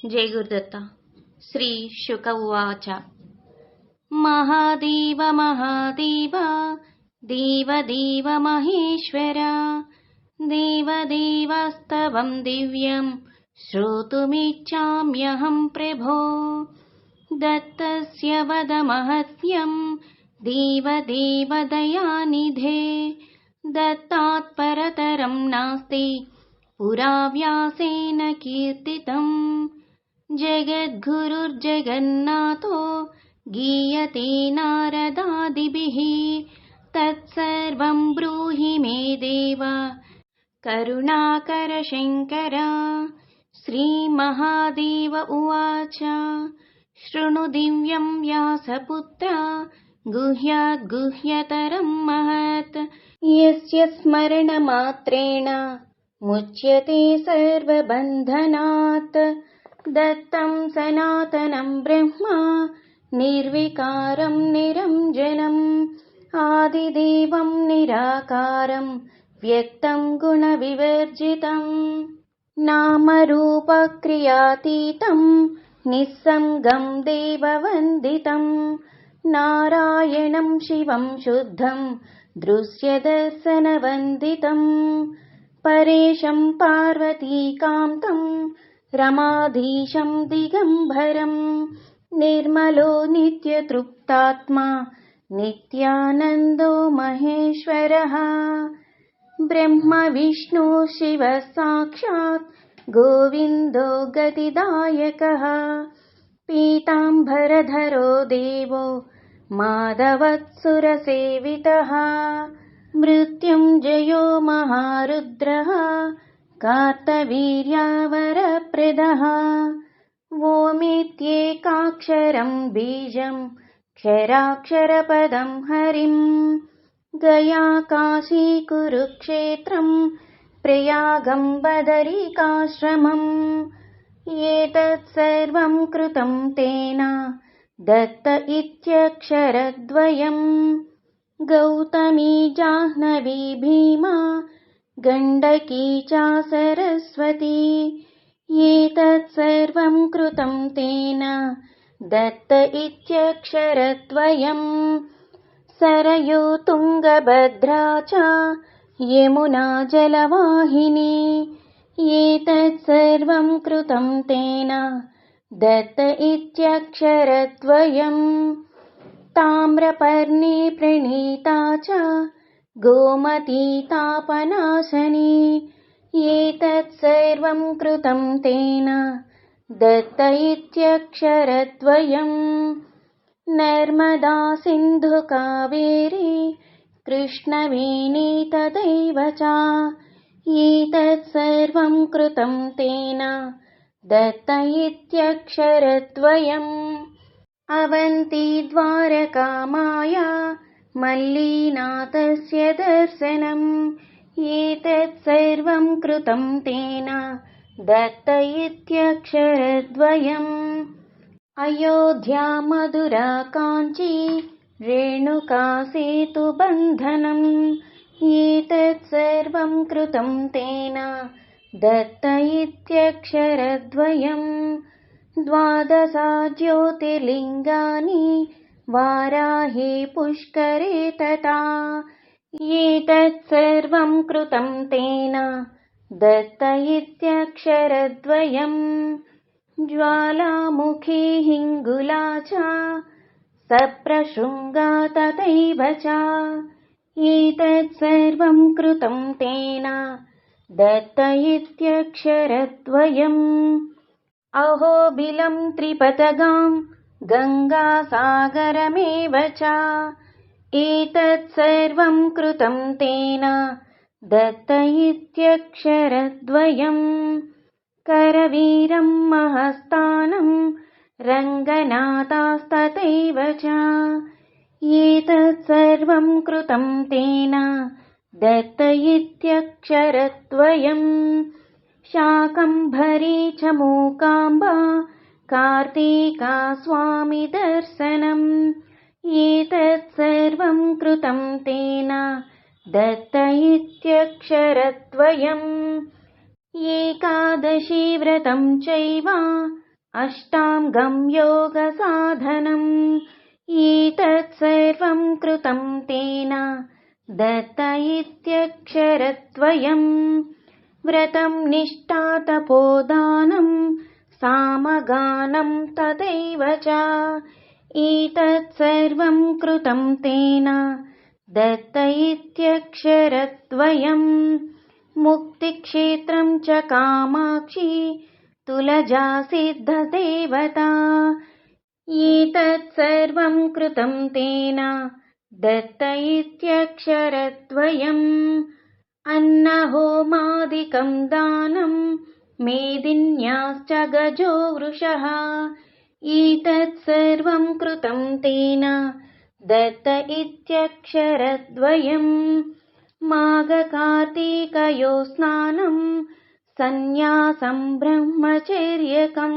जय गुरुदत्त। श्री शुक उवाच। महादेव महादेव देवदेव महेश्वर देवदेवस्तवं दिव्यं श्रोतुमिच्छाम्यहं प्रभो। दत्तस्य वद महत्यं देवदेव दयानिधे। दत्तात् परतरं नास्ति पुरा व्यासेन कीर्तितम्। जगद्गुरुर्जगन्नाथो गीयते नारदादिभिः। तत्सर्वं ब्रूहि मे देव करुणाकर शङ्कर। श्रीमहादेव उवाच। शृणु दिव्यं व्यासपुत्र गुह्याद्गुह्यतरं महत्। यस्य स्मरणमात्रेण मुच्यते सर्वबन्धनात्। दत्तं सनातनं ब्रह्म निर्विकारं निरञ्जनम्। आदिदेवं निराकारं व्यक्तं गुणविवर्जितं। नामरूपक्रियातीतं निस्सङ्गं देववन्दितं। नारायणं शिवं शुद्धं दृश्यदर्शनवन्दितं। परेशं पार्वतीकान्तं रमाधीशं दिगम्बरं। निर्मलो नित्यतृप्तात्मा नित्यानन्दो महेश्वरः। ब्रह्म विष्णु शिवः साक्षात् गोविन्दो गतिदायकः। पीताम्बरधरो देवो माधवत्सुरसेवितः। मृत्युञ्जयो महारुद्रः कार्तवीर्यावरप्रदः। ओमित्येकाक्षरं बीजं क्षराक्षरपदं हरिं। गया काशी कुरुक्षेत्रं प्रयागं बदरिकाश्रमम्। एतत् सर्वं कृतं तेन दत्त इत्यक्षरद्वयम्। गौतमी जाह्नवी भीमा गण्डकी च सरस्वती। एतत् सर्वं कृतं तेन दत्त इत्यक्षरद्वयम्। सरयू तुङ्गभद्रा च यमुना जलवाहिनी। एतत् सर्वं कृतं तेन दत्त इत्यक्षरद्वयम्। ताम्रपर्णी प्रणीता च गोमती तापनाशनी। एतत् सर्वं कृतं तेन दत्त इत्यक्षरद्वयम्। नर्मदा सिन्धु कावेरी कृष्णवेणी तथैव च। एतत् सर्वं कृतं तेन दत्त इत्यक्षरद्वयम्। अवन्ती द्वारका माया मल्लीनाथस्य दर्शनम्। एतत् सर्वं कृतं तेन दत्त इत्यक्षरद्वयम्। अयोध्या मधुरा काञ्ची रेणुका सेतुबन्धनम्। एतत् सर्वं कृतं तेन दत्त इत्यक्षरद्वयम्। द्वादश ज्योतिर्लिङ्गानि वाराहे पुष्करे तथा। एतत् सर्वं कृतं तेन दत्त इत्यक्षरद्वयम्। ज्वालामुखी हिङ्गुला च सप्रशृङ्गा तथैव च। एतत् सर्वं कृतं तेन दत्त इत्यक्षरद्वयम्। अहोबिलं त्रिपथगां गङ्गासागरमेव च। एतत् सर्वं कृतं तेन दत्त इत्यक्षरद्वयम्। करवीरं महस्तानं रङ्गनाथास्तथैव च। एतत् सर्वं कृतं तेन दत्त इत्यक्षरद्वयम्। शाकम्भरी च मूकाम्बा कार्तिका स्वामी दर्शनम्। एतत् सर्वं कृतं तेन दत्त इत्यक्षरद्वयम्। एकादशी व्रतं चैव अष्टाङ्गं योगसाधनम् एतत् सर्वं कृतं तेन दत्त इत्यक्षरद्वयम् व्रतं निष्ठा तपोदानं सामगानं तथैव च एतत् सर्वं कृतं तेन दत्त इत्यक्षरद्वयम् मुक्तिक्षेत्रं च कामाक्षी तुलजा सिद्धदेवता एतत् सर्वं कृतं तेन दत्त इत्यक्षरद्वयम् अन्नहोमादिकं दानं मेदिन्याश्च गजो वृषः एतत् सर्वं कृतं तेन दत्त इत्यक्षरद्वयम् माघकार्तिकयो स्नानं सन्न्यासं ब्रह्मचर्यकम्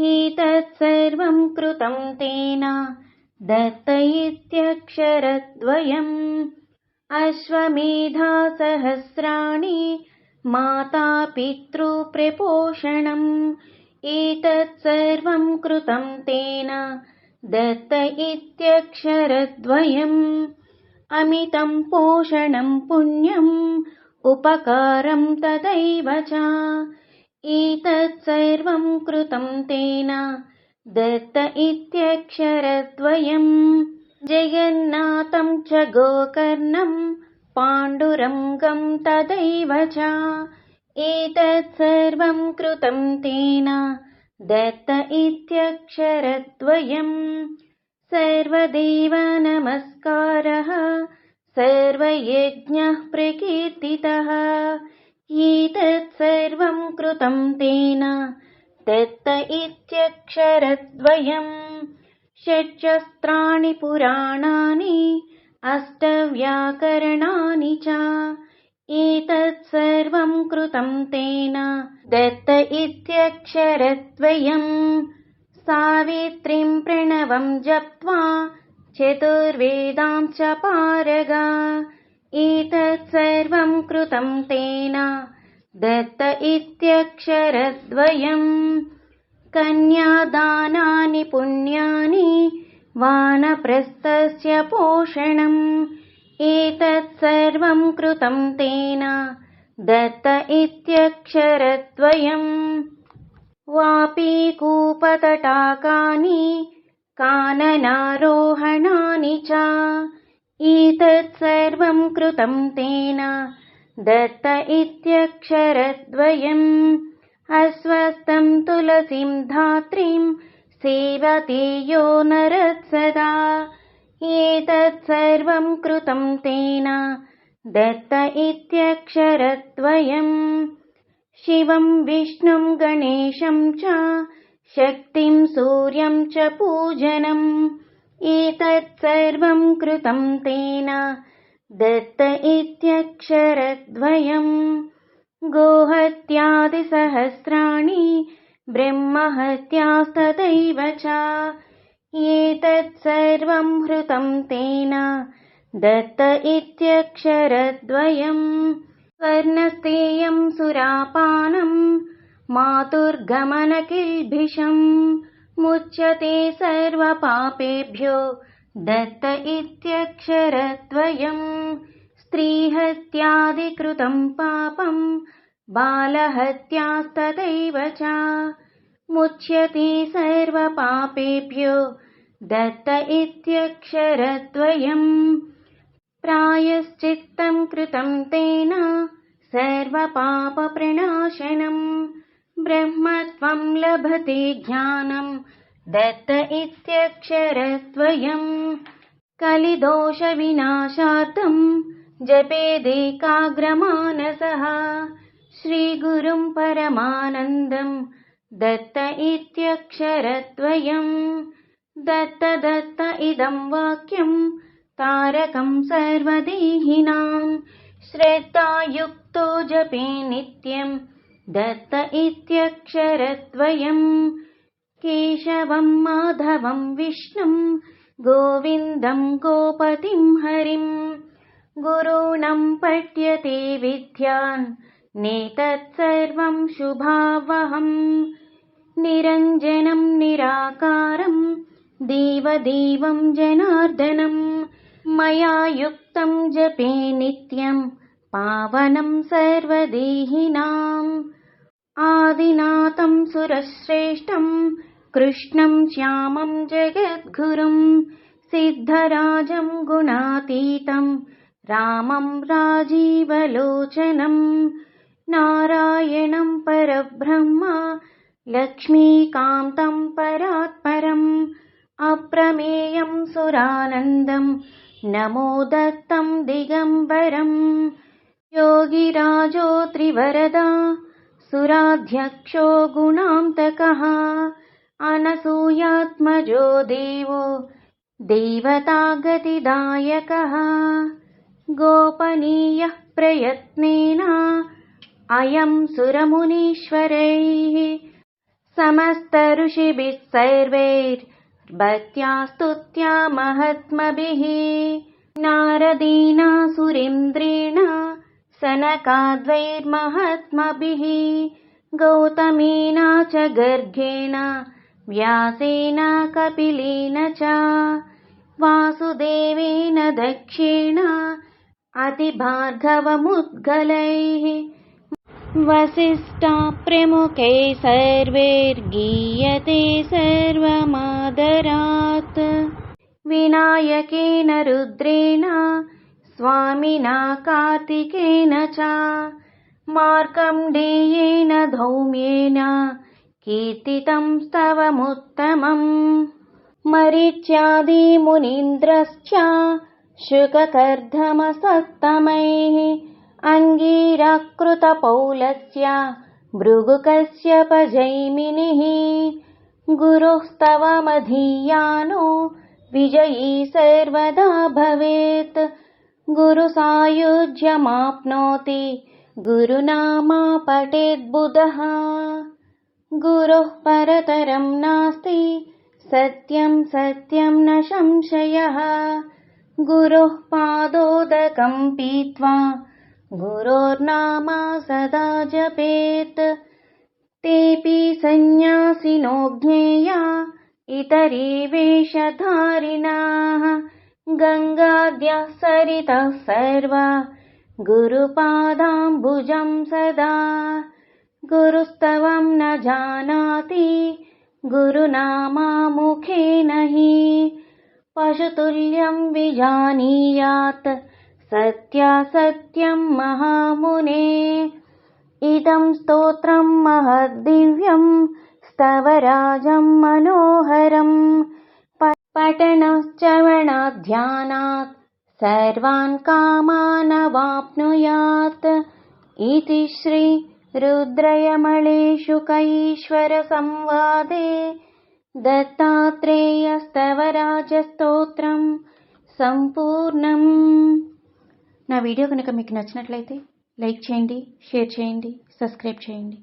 एतत् सर्वं कृतं तेन दत्त इत्यक्षरद्वयम् अश्वमेधासहस्राणि मातापितृप्रपोषणम् एतत् सर्वं कृतं तेन दत्त इत्यक्षरद्वयम् अमितं पोषणं पुण्यम् उपकारं तथैव च एतत् सर्वं कृतं तेन दत्त इत्यक्षरद्वयम् जगन्नाथं च गोकर्णं पाण्डुरङ्गं तथैव च एतत् सर्वं कृतं तेन दत्त इत्यक्षरद्वयम् सर्वदेवनमस्कारः सर्वयज्ञः प्रकीर्तितः एतत् सर्वं कृतं तेन दत्त इत्यक्षरद्वयम् षट्शस्त्राणि पुराणानि अष्टव्याकरणानि च एतत् सर्वं कृतं तेन दत्त इत्यक्षरद्वयम् सावित्रीं प्रणवं जप्त्वा चतुर्वेदां च पारग एतत् सर्वं कृतं तेन दत्त इत्यक्षरद्वयम् कन्यादानानि पुण्यानि वानप्रस्थस्य पोषणम् एतत् सर्वं कृतं तेन दत्त इत्यक्षरद्वयम् वापीकूपतटाकानि काननारोहणानि च एतत् सर्वं कृतं तेन दत्त इत्यक्षरद्वयम् अस्वस्थं तुलसीं धात्रीं सेवते यो नरः सदा एतत् सर्वं कृतं तेन दत्त इत्यक्षरद्वयम् शिवं विष्णुं गणेशं च शक्तिं सूर्यं च पूजनम् एतत् सर्वं कृतं तेन दत्त इत्यक्षरद्वयम् गोहत्यादिसहस्राणि ब्रह्महत्यास्तथैव च एतत् सर्वं हृतं तेन दत्त इत्यक्षरद्वयम् स्वर्णस्तेयं सुरापानं मातुर्गमनकिल्बिषम् मुच्यते सर्वपापेभ्यो दत्त इत्यक्षरद्वयम् स्त्रीहत्यादिकृतं पापं बालहत्यास्तथैव च मुच्यते सर्वपापेभ्यो दत्त इत्यक्षरद्वयम् प्रायश्चित्तं कृतं तेन सर्वपापप्रणाशनम् ब्रह्मत्वं लभते ज्ञानं दत्त इत्यक्षरद्वयम् कलिदोषविनाशार्थं जपेदेकाग्रमानसः श्रीगुरुं परमानन्दं दत्त इत्यक्षरद्वयम् दत्त दत्त इदं वाक्यं तारकं सर्वदेहिनां श्रद्धायुक्तो जपे नित्यं दत्त इत्यक्षरद्वयम् केशवं माधवं विष्णुं गोविन्दं गोपतिं हरिं गुरूणं पठ्यते विद्यान् नेतत् सर्वं शुभावहम् निरञ्जनं निराकारं देवदेवं जनार्दनं मया युक्तं जपे नित्यं पावनं सर्वदेहिनाम् आदिनाथं सुरश्रेष्ठं कृष्णं श्यामं जगद्गुरुं सिद्धराजं गुणातीतं रामं राजीवलोचनं नारायणं परब्रह्म लक्ष्मीकान्तं परात्परम् अप्रमेयं सुरानन्दं नमोदत्तं दिगम्बरम् योगिराजो त्रिवरदा सुराध्यक्षो गुणान्तकः अनसूयात्मजो देवो देवतागतिदायकः गोपनीयः प्रयत्नेन अयं सुरमुनीश्वरैः समस्तऋषिभिः सर्वैर्भक्त्या स्तुत्या महात्मभिः नारदेन सुरेन्द्रेण सनकाद्वैर्महात्मभिः गौतमेन च गर्गेण व्यासेन कपिलेन च वासुदेवेन दक्षेण अतिभार्गवमुद्गलैः वसिष्ठप्रमुखैः सर्वैर्गीयते सर्वमादरात् विनायकेन रुद्रेण स्वामिना कार्तिकेन च मार्कण्डेयेन धौम्येन कीर्तितं स्तवमुत्तमम् मरीच्यादिमुनीन्द्रश्च शुककर्दमसत्तमैः अङ्गीरकृतपौलस्य भृगुकश्यपजैमिनिः गुरुः स्तवमधीयानो विजयी सर्वदा भवेत् गुरुसायुज्यमाप्नोति गुरुनामा पठेद्बुधः गुरुः परतरं नास्ति सत्यं सत्यं न संशयः गुरुः पादोदकं पीत्वा गुरोर्नामा सदा जपेत् तेऽपि सन्न्यासिनो ज्ञेया इतरे वेषधारिणाः गङ्गाद्यः सरितः सर्वा गुरुपादाम्बुजं सदा गुरुस्तवं न जानाति गुरुनामा मुखेन हि पशुतुल्यं विजानीयात् सत्यासत्यं महामुने इदं स्तोत्रं महद्दिव्यं स्तवराजं मनोहरं पठनश्रवणाध्यानात् सर्वान् कामान् अवाप्नुयात् इति श्री रुद्रयमलेशुकैश्वरसंवादे దత్తాత్రేయస్తవరాజస్తోత్రం సంపూర్ణం. నా వీడియో కనుక మీకు నచ్చినట్లయితే లైక్ చేయండి, షేర్ చేయండి, సబ్స్క్రైబ్ చేయండి.